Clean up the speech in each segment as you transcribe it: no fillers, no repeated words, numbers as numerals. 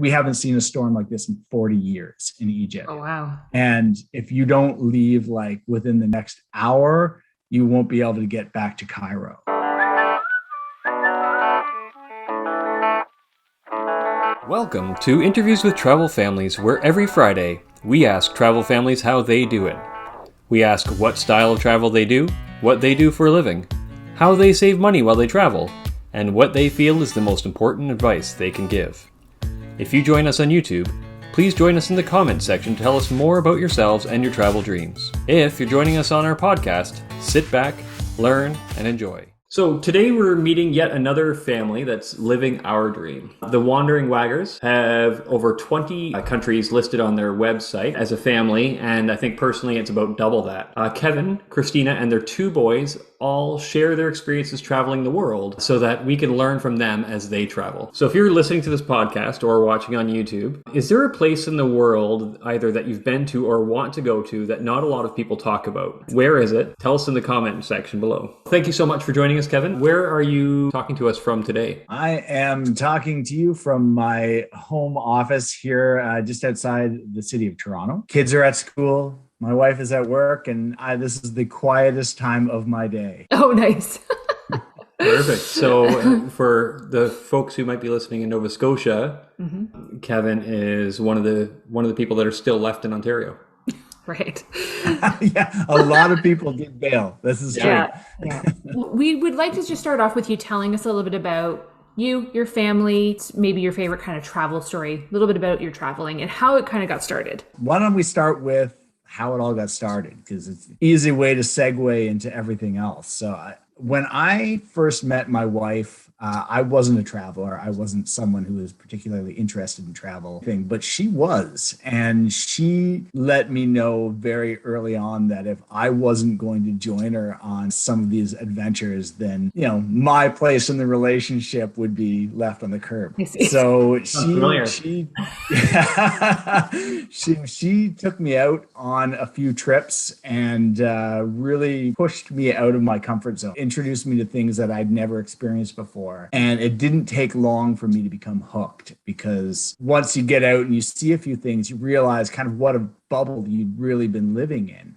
We haven't seen a storm like this in 40 years in Egypt. Oh, wow. And if you don't leave like within the next hour, you won't be able to get back to Cairo. Welcome to Interviews with Travel Families, where every Friday we ask travel families how they do it. We ask what style of travel they do, what they do for a living, how they save money while they travel, and what they feel is the most important advice they can give. If you join us on YouTube, please join us in the comments section to tell us more about yourselves and your travel dreams. If you're joining us on our podcast, sit back, learn, and enjoy. So today we're meeting yet another family that's living our dream. The Wandering Wagars have over 20 countries listed on their website as a family, and I think personally it's about double that. Kevin, Christina, and their two boys all share their experiences traveling the world so that we can learn from them as they travel. So if you're listening to this podcast or watching on YouTube, is there a place in the world either that you've been to or want to go to that not a lot of people talk about? Where is it? Tell us in the comment section below. Thank you so much for joining us, Kevin. Where are you talking to us from today? I am talking to you from my home office here just outside the city of Toronto. Kids are at school. My wife is at work, and this is the quietest time of my day. Oh, nice. Perfect. So for the folks who might be listening in Nova Scotia, Kevin is one of the people that are still left in Ontario. Right. Yeah, a lot of people did bail. This is true. Yeah. We would like to just start off with you telling us a little bit about you, your family, maybe your favorite kind of travel story, a little bit about your traveling and how it kind of got started. Why don't we start with how it all got started, because it's an easy way to segue into everything else. So when I first met my wife, I wasn't a traveler. I wasn't someone who was particularly interested in travel thing, but she was. And she let me know very early on that if I wasn't going to join her on some of these adventures, then, my place in the relationship would be left on the curb. So she took me out on a few trips and really pushed me out of my comfort zone, introduced me to things that I'd never experienced before. And it didn't take long for me to become hooked, because once you get out and you see a few things, you realize kind of what a bubble you'd really been living in.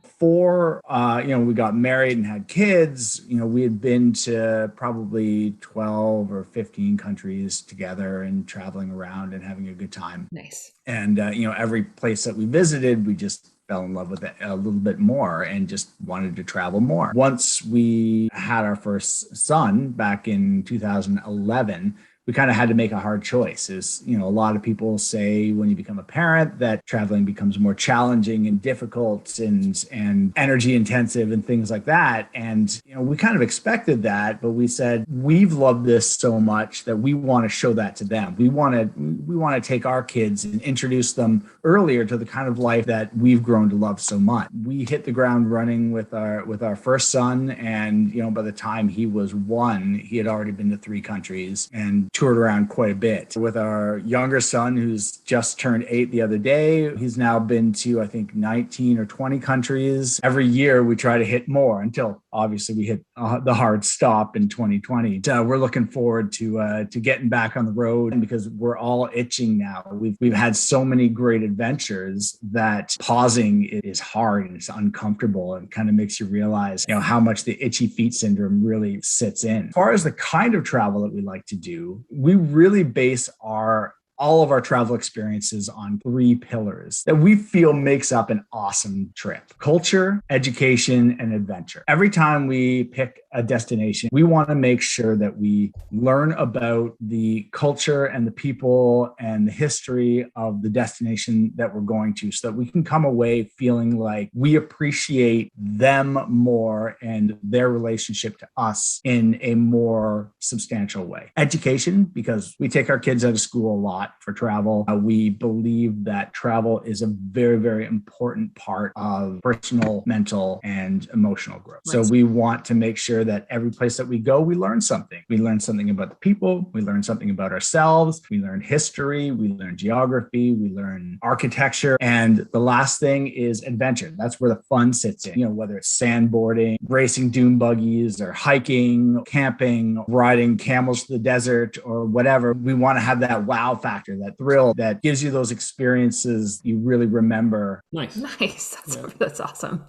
Before, we got married and had kids, we had been to probably 12 or 15 countries together and traveling around and having a good time. Nice. And, every place that we visited, we just fell in love with it a little bit more and just wanted to travel more. Once we had our first son back in 2011, we kind of had to make a hard choice. A lot of people say when you become a parent that traveling becomes more challenging and difficult and energy intensive and things like that. And, we kind of expected that, but we said, we've loved this so much that we want to show that to them. We want to take our kids and introduce them earlier to the kind of life that we've grown to love so much. We hit the ground running with our first son. And, by the time he was 1, he had already been to 3 countries and toured around quite a bit. With our younger son, who's just turned 8 the other day, he's now been to, I think, 19 or 20 countries. Every year we try to hit more until obviously we hit the hard stop in 2020. We're looking forward to getting back on the road, because we're all itching now. We've had so many great adventures that pausing is hard and it's uncomfortable, and kind of makes you realize, how much the itchy feet syndrome really sits in. As far as the kind of travel that we like to do, we really base all of our travel experiences on 3 pillars that we feel makes up an awesome trip: culture, education, and adventure. Every time we pick a destination, we want to make sure that we learn about the culture and the people and the history of the destination that we're going to, so that we can come away feeling like we appreciate them more and their relationship to us in a more substantial way. Education, because we take our kids out of school a lot for travel. We believe that travel is a very, very important part of personal, mental, and emotional growth. So we want to make sure that every place that we go, we learn something. We learn something about the people. We learn something about ourselves. We learn history. We learn geography. We learn architecture. And the last thing is adventure. That's where the fun sits in. Whether it's sandboarding, racing dune buggies, or hiking, camping, riding camels to the desert, or whatever. We want to have that wow factor factor, that thrill that gives you those experiences you really remember. Nice. Nice. That's awesome.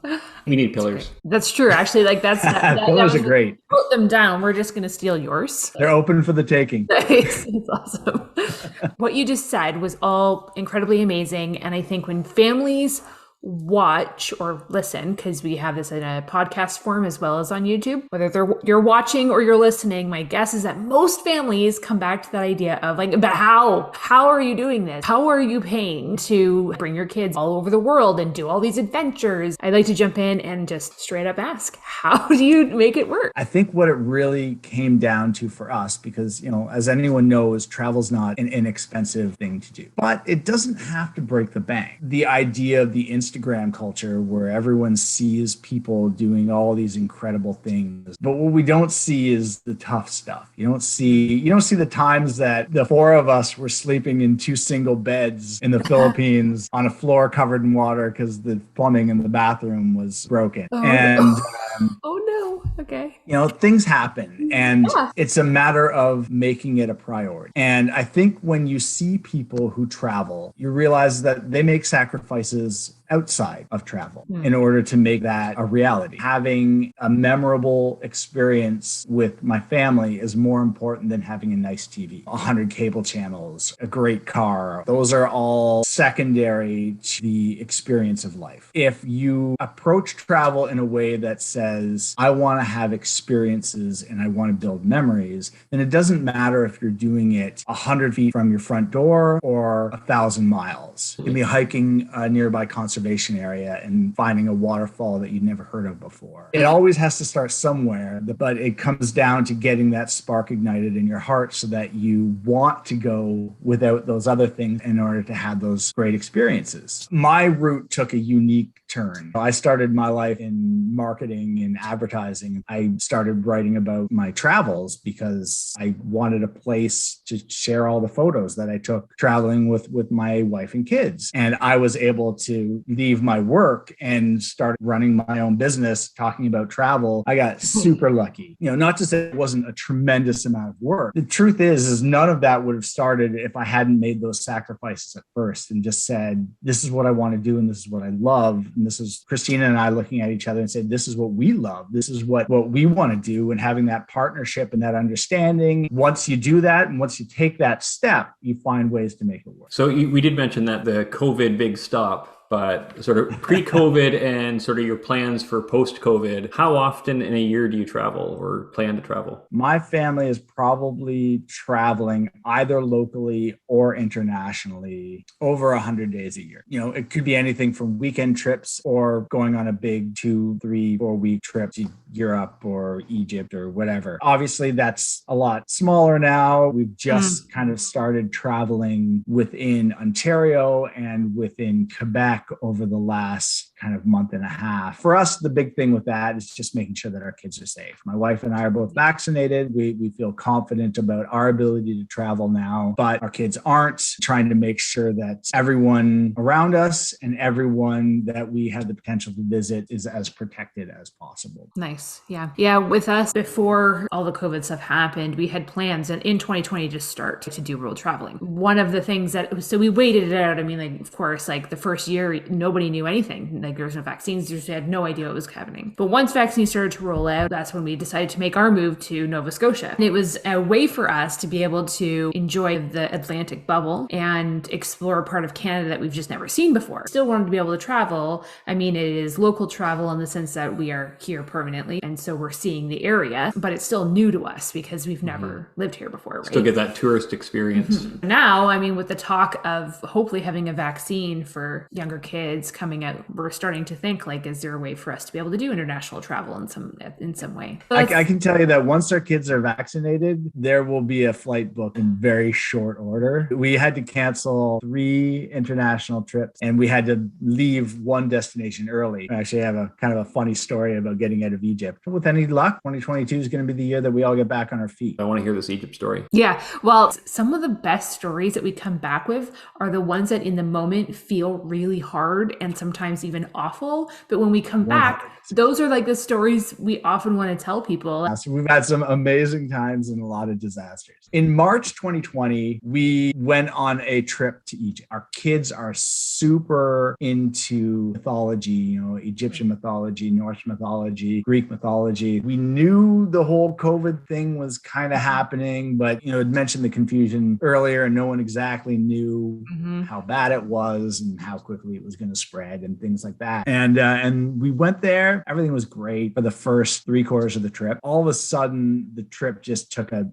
We need pillars. That's true. Actually, like Pillars are great. Put them down. We're just going to steal yours. They're open for the taking. Nice. That's awesome. What you just said was all incredibly amazing. And I think when families watch or listen, because we have this in a podcast form as well as on YouTube, whether you're watching or you're listening, my guess is that most families come back to that idea of like, but how are you doing this? How are you paying to bring your kids all over the world and do all these adventures? I'd like to jump in and just straight up ask, how do you make it work? I think what it really came down to for us, because, as anyone knows, travel's not an inexpensive thing to do, but it doesn't have to break the bank. The idea of the Instagram culture where everyone sees people doing all these incredible things, but what we don't see is the tough stuff. You don't see the times that the four of us were sleeping in 2 single beds in the Philippines on a floor covered in water because the plumbing in the bathroom was broken. Oh no. Okay. Things happen, and it's a matter of making it a priority. And I think when you see people who travel, you realize that they make sacrifices outside of travel in order to make that a reality. Having a memorable experience with my family is more important than having a nice TV, 100 cable channels, a great car. Those are all secondary to the experience of life. If you approach travel in a way that says, I want to have experiences and I want to build memories, then it doesn't matter if you're doing it 100 feet from your front door or 1,000 miles. You can be hiking a nearby conservation area and finding a waterfall that you'd never heard of before. It always has to start somewhere, but it comes down to getting that spark ignited in your heart so that you want to go without those other things in order to have those great experiences. My route took a unique turn. I started my life in marketing and advertising. I started writing about my travels because I wanted a place to share all the photos that I took traveling with my wife and kids. And I was able to leave my work and start running my own business, talking about travel. I got super lucky. Not to say it wasn't a tremendous amount of work. The truth is none of that would have started if I hadn't made those sacrifices at first and just said, this is what I want to do and this is what I love. And this is Christina and I looking at each other and saying, this is what we love. This is what we want to do. And having that partnership and that understanding, once you do that and once you take that step, you find ways to make it work. So we did mention that the COVID big stop, but sort of pre-COVID and sort of your plans for post-COVID, how often in a year do you travel or plan to travel? My family is probably traveling either locally or internationally over 100 days a year. It could be anything from weekend trips or going on a big 2, 3, 4 week trip to Europe or Egypt or whatever. Obviously, that's a lot smaller now. We've just kind of started traveling within Ontario and within Quebec over the last kind of month and a half. For us, the big thing with that is just making sure that our kids are safe. My wife and I are both vaccinated. We feel confident about our ability to travel now, but our kids aren't. Trying to make sure that everyone around us and everyone that we have the potential to visit is as protected as possible. Nice. Yeah. Yeah. With us, before all the COVID stuff happened, we had plans in 2020 to start to do world traveling. One of the things so we waited it out. I mean, of course, the first year, nobody knew anything. There was no vaccines. You just had no idea what was happening. But once vaccines started to roll out, that's when we decided to make our move to Nova Scotia. And it was a way for us to be able to enjoy the Atlantic bubble and explore a part of Canada that we've just never seen before. Still wanted to be able to travel. I mean, it is local travel in the sense that we are here permanently. And so we're seeing the area, but it's still new to us because we've never lived here before, right? Still get that tourist experience. Now, I mean, with the talk of hopefully having a vaccine for younger kids coming out, we're starting to think is there a way for us to be able to do international travel in some way? I can tell you that once our kids are vaccinated, there will be a flight booked in very short order. We had to cancel 3 international trips and we had to leave one destination early. I actually have a kind of a funny story about getting out of Egypt. With any luck, 2022 is going to be the year that we all get back on our feet. I want to hear this Egypt story. Yeah. Well, some of the best stories that we come back with are the ones that in the moment feel really hard and sometimes even been awful. But when we come back, 100%. those are like the stories we often want to tell people. So we've had some amazing times and a lot of disasters. In March 2020, we went on a trip to Egypt. Our kids are super into mythology, Egyptian mythology, Norse mythology, Greek mythology. We knew the whole COVID thing was kind of happening, but, I'd mentioned the confusion earlier and no one exactly knew how bad it was and how quickly it was going to spread and things like that. And we went there. Everything was great for the first 3/4 of the trip. All of a sudden, the trip just took a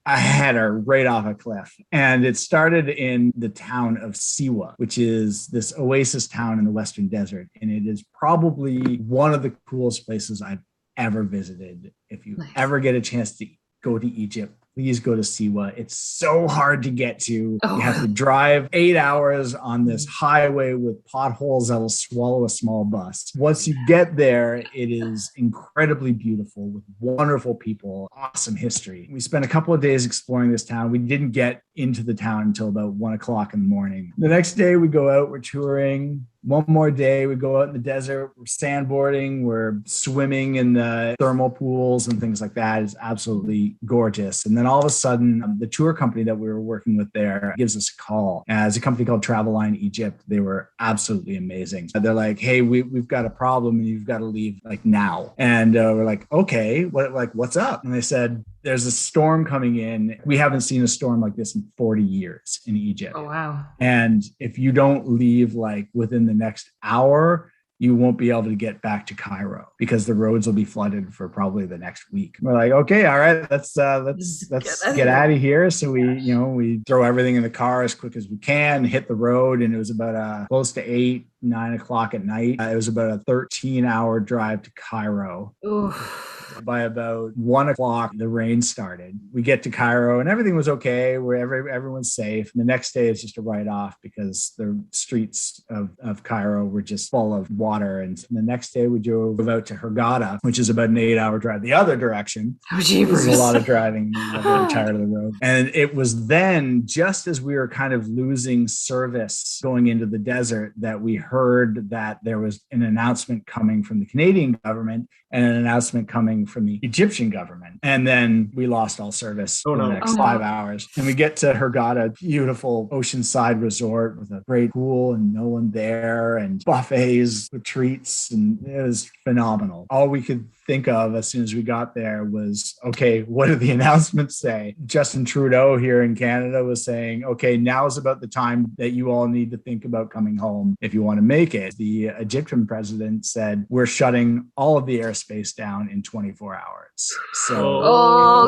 header right off a cliff. And it started in the town of Siwa, which is this oasis town in the Western Desert. And it is probably one of the coolest places I've ever visited. If you ever get a chance to go to Egypt, please go to Siwa. It's so hard to get to. You have to drive 8 hours on this highway with potholes that will swallow a small bus. Once you get there, it is incredibly beautiful with wonderful people, awesome history. We spent a couple of days exploring this town. We didn't get into the town until about 1 o'clock in the morning. The next day we go out, we're touring. One more day, we go out in the desert, we're sandboarding, we're swimming in the thermal pools and things like that. It's absolutely gorgeous. And then all of a sudden, the tour company that we were working with there gives us a call. It's a company called Travel Line Egypt. They were absolutely amazing. They're like, hey, we've got a problem and you've got to leave like now. And we're like, okay, what's up? And they said, there's a storm coming in. We haven't seen a storm like this in 40 years in Egypt. Oh, wow. And if you don't leave like within the next hour, you won't be able to get back to Cairo because the roads will be flooded for probably the next week. We're like, okay, all right, let's get out of here. So we throw everything in the car as quick as we can, hit the road, and it was about close to 9 o'clock at night. It was about a 13-hour drive to Cairo. Oof. By about 1 o'clock, the rain started. We get to Cairo and everything was okay. Everyone's safe. And the next day is just a write-off because the streets of Cairo were just full of water. And the next day we drove out to Hurghada, which is about an 8-hour drive the other direction. Oh, jeepers. It was a lot of driving. I'm very tired of the road. And it was then, just as we were kind of losing service going into the desert, that we heard that there was an announcement coming from the Canadian government and an announcement coming from the Egyptian government. And then we lost all service for the next 5 hours. And we get to Hurghada, beautiful oceanside resort with a great pool and no one there and buffets with treats. And it was phenomenal. All we could think of as soon as we got there was, okay, what did the announcements say? Justin Trudeau here in Canada was saying, okay, now is about the time that you all need to think about coming home if you want to make it. The Egyptian president said, we're shutting all of the airspace down in 24 hours. So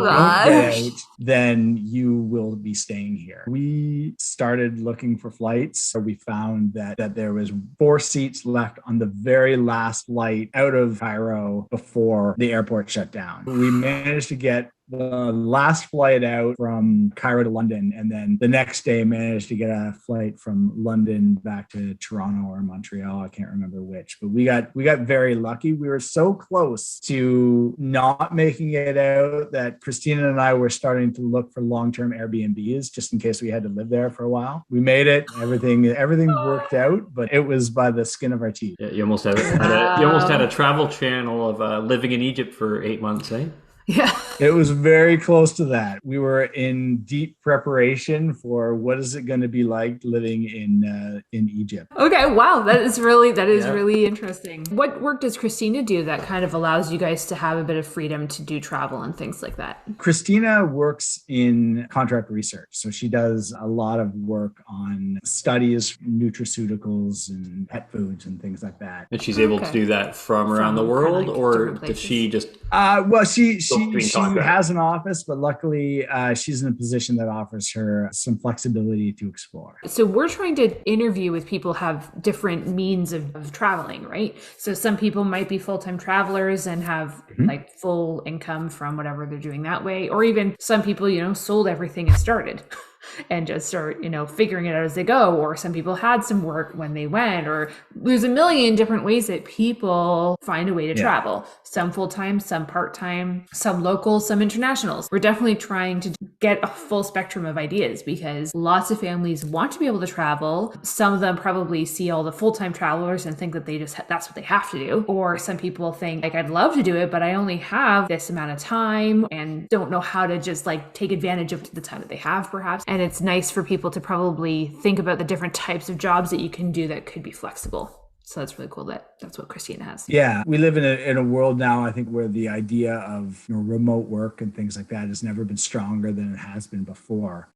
gosh, then you will be staying here. We started looking for flights. We found that there was 4 seats left on the very last flight out of Cairo before the airport shut down. We managed to get the last flight out from Cairo to London, and then the next day managed to get a flight from London back to Toronto or Montreal. I can't remember which, but we got very lucky. We were so close to not making it out that Christina and I were starting to look for long-term Airbnbs just in case we had to live there for a while. We made it. Everything worked out, but it was by the skin of our teeth. Yeah, you almost had a travel channel of living in Egypt for 8 months, eh? Yeah. It was very close to that. We were in deep preparation for what is it going to be like living in Egypt. Okay, wow, that is really interesting. What work does Christina do that kind of allows you guys to have a bit of freedom to do travel and things like that? Christina works in contract research. So she does a lot of work on studies, nutraceuticals and pet foods and things like that. And she's able to do that from around the world, or does she just... She has an office, but luckily she's in a position that offers her some flexibility to explore. So we're trying to interview with people who have different means of traveling, right? So some people might be full-time travelers and have like full income from whatever they're doing that way. Or even some people, sold everything and started. and just start, figuring it out as they go. Or some people had some work when they went, or there's a million different ways that people find a way to travel. Some full-time, some part-time, some local, some internationals. We're definitely trying to get a full spectrum of ideas because lots of families want to be able to travel. Some of them probably see all the full-time travelers and think that that's what they have to do. Or some people think like, I'd love to do it, but I only have this amount of time and don't know how to just like take advantage of the time that they have perhaps. And it's nice for people to probably think about the different types of jobs that you can do that could be flexible. So that's really cool that that's what Christina has. Yeah, we live in a world now, I think, where the idea of remote work and things like that has never been stronger than it has been before.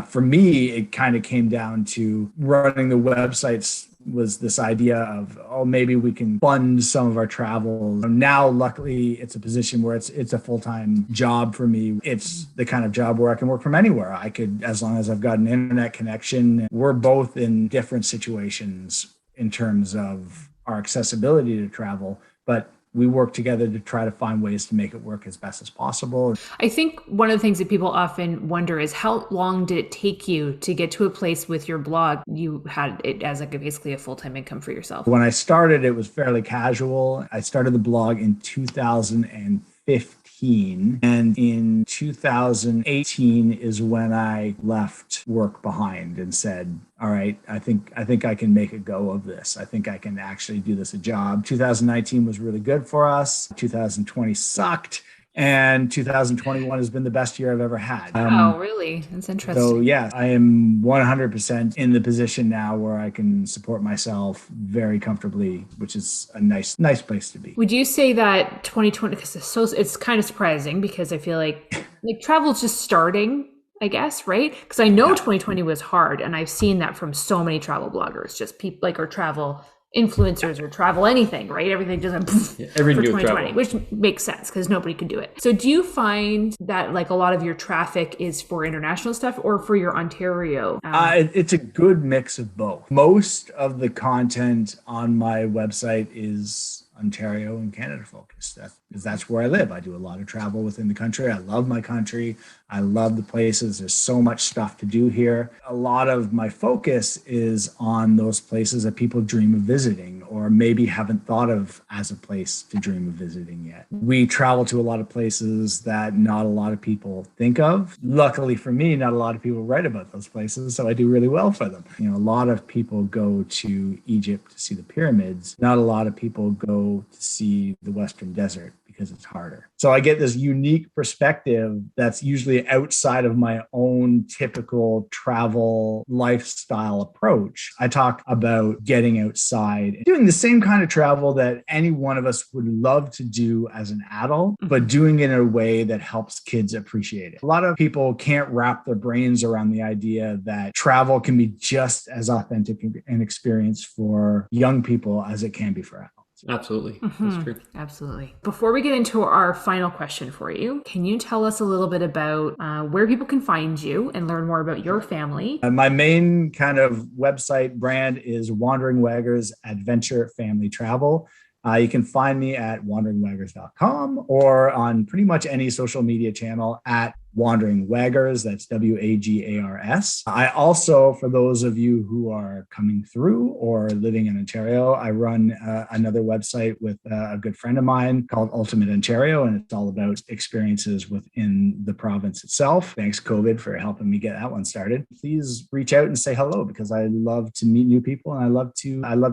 For me, it kind of came down to running the websites was this idea of, maybe we can fund some of our travel. Now, luckily, it's a position where it's a full-time job for me. It's the kind of job where I can work from anywhere. I could, as long as I've got an internet connection. We're both in different situations in terms of our accessibility to travel, but we work together to try to find ways to make it work as best as possible. I think one of the things that people often wonder is how long did it take you to get to a place with your blog? You had it as like basically a full-time income for yourself. When I started, it was fairly casual. I started the blog in 2015. And in 2018 is when I left work behind and said, all right, I think I can make a go of this. I think I can actually do this a job. 2019 was really good for us. 2020 sucked. And 2021 has been the best year I've ever had. Oh, really? That's interesting. So yeah, I am 100% in the position now where I can support myself very comfortably, which is a nice place to be. Would you say that 2020, because it's kind of surprising because I feel like travel's just starting, I guess, right? Because I know 2020 was hard, and I've seen that from so many travel bloggers, just people or travel influencers or travel anything, right? Everything just went for 2020, which makes sense because nobody could do it. So do you find that like a lot of your traffic is for international stuff or for your Ontario? It's a good mix of both. Most of the content on my website is Ontario and Canada focused. That's where I live. I do a lot of travel within the country. I love my country. I love the places. There's so much stuff to do here. A lot of my focus is on those places that people dream of visiting or maybe haven't thought of as a place to dream of visiting yet. We travel to a lot of places that not a lot of people think of. Luckily for me, not a lot of people write about those places, so I do really well for them. A lot of people go to Egypt to see the pyramids. Not a lot of people go to see the Western Desert because it's harder. So I get this unique perspective that's usually outside of my own typical travel lifestyle approach. I talk about getting outside, doing the same kind of travel that any one of us would love to do as an adult, but doing it in a way that helps kids appreciate it. A lot of people can't wrap their brains around the idea that travel can be just as authentic an experience for young people as it can be for adults. Absolutely. That's true. Absolutely. Before we get into our final question for you, can you tell us a little bit about where people can find you and learn more about your family? My main kind of website brand is Wandering Wagars Adventure Family Travel. You can find me at wanderingwagars.com or on pretty much any social media channel at Wandering Wagars. That's Wagars. I also, for those of you who are coming through or living in Ontario, I run another website with a good friend of mine called Ultimate Ontario, and it's all about experiences within the province itself. Thanks, COVID, for helping me get that one started. Please reach out and say hello because I love to meet new people and I love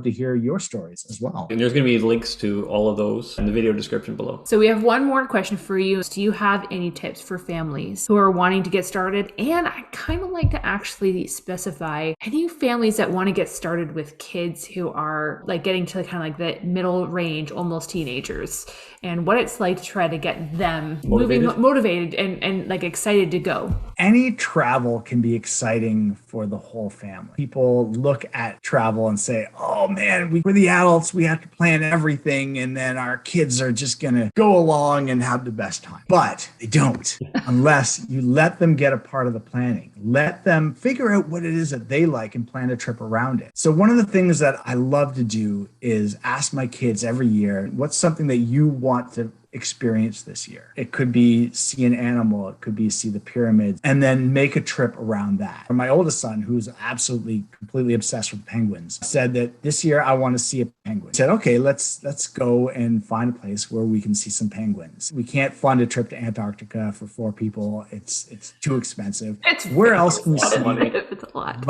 to hear your stories as well. And there's going to be links to all of those in the video description below. So we have one more question for you. Do you have any tips for families who are wanting to get started? And I kind of like to actually specify any families that want to get started with kids who are like getting to kind of like the middle range, almost teenagers, and what it's like to try to get them motivated and like excited to go. Any travel can be exciting for the whole family. People look at travel and say, oh man, we're the adults, we have to plan everything, and then our kids are just going to go along and have the best time. But they don't, unless you let them get a part of the planning. Let them figure out what it is that they like and plan a trip around it. So one of the things that I love to do is ask my kids every year, what's something that you want to experience this year? It could be see an animal, it could be see the pyramids, and then make a trip around that. My oldest son, who's absolutely completely obsessed with penguins, said that this year I want to see a penguin. I said, okay, let's go and find a place where we can see some penguins. We can't fund a trip to Antarctica for 4 people. It's too expensive. Where else can we see It's a lot.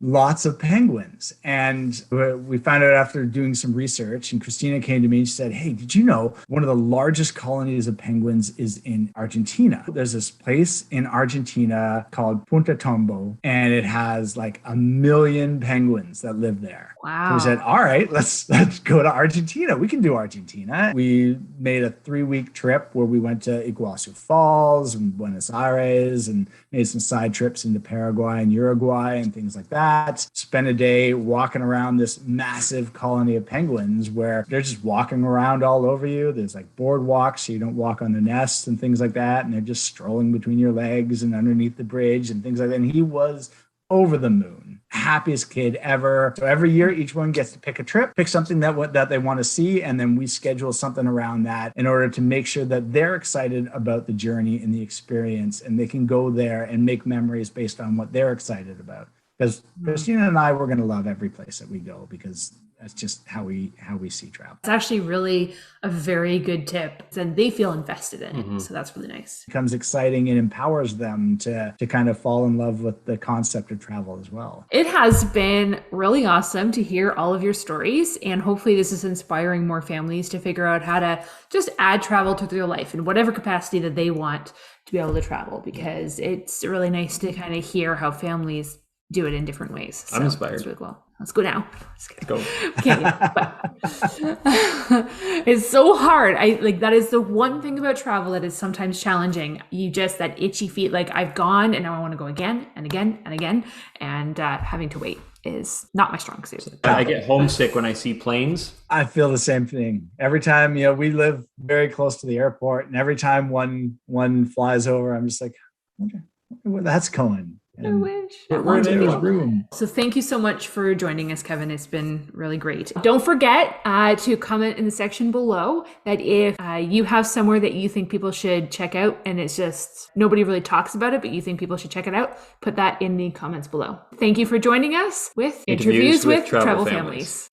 lots of penguins? And we found out after doing some research, and Christina came to me and she said, hey, did you know one of the largest colonies of penguins is in Argentina? There's this place in Argentina called Punta Tombo, and it has like 1 million penguins that live there. Wow. So we said, all right, let's go to Argentina. We can do Argentina. We made a 3-week trip where we went to Iguazu Falls and Buenos Aires and made some side trips into Paraguay and Uruguay and things like that. Spent a day walking around this massive colony of penguins where they're just walking around all over you. There's like boardwalks so you don't walk on the nests and things like that. And they're just strolling between your legs and underneath the bridge and things like that. And he was over the moon, happiest kid ever. So every year, each one gets to pick a trip, pick something that they want to see, and then we schedule something around that in order to make sure that they're excited about the journey and the experience, and they can go there and make memories based on what they're excited about. Because Christina and I, we're going to love every place that we go because that's just how we see travel. It's actually really a very good tip, and they feel invested in it. So that's really nice. It becomes exciting and empowers them to kind of fall in love with the concept of travel as well. It has been really awesome to hear all of your stories, and hopefully this is inspiring more families to figure out how to just add travel to their life in whatever capacity that they want to be able to travel, because it's really nice to kind of hear how families do it in different ways. So I'm inspired. That's really cool. Let's go now. Go. Can't yet, but it's so hard. That is the one thing about travel that is sometimes challenging. You just, that itchy feet, like I've gone and now I want to go again and again and again. And having to wait is not my strong suit. I get homesick when I see planes. I feel the same thing. Every time, we live very close to the airport, and every time one flies over, I'm just like, I wonder where that's going. I wish. We're in his room. So thank you so much for joining us, Kevin. It's been really great. Don't forget to comment in the section below that if you have somewhere that you think people should check out and it's just nobody really talks about it, but you think people should check it out, put that in the comments below. Thank you for joining us with Interviews with Travel Families.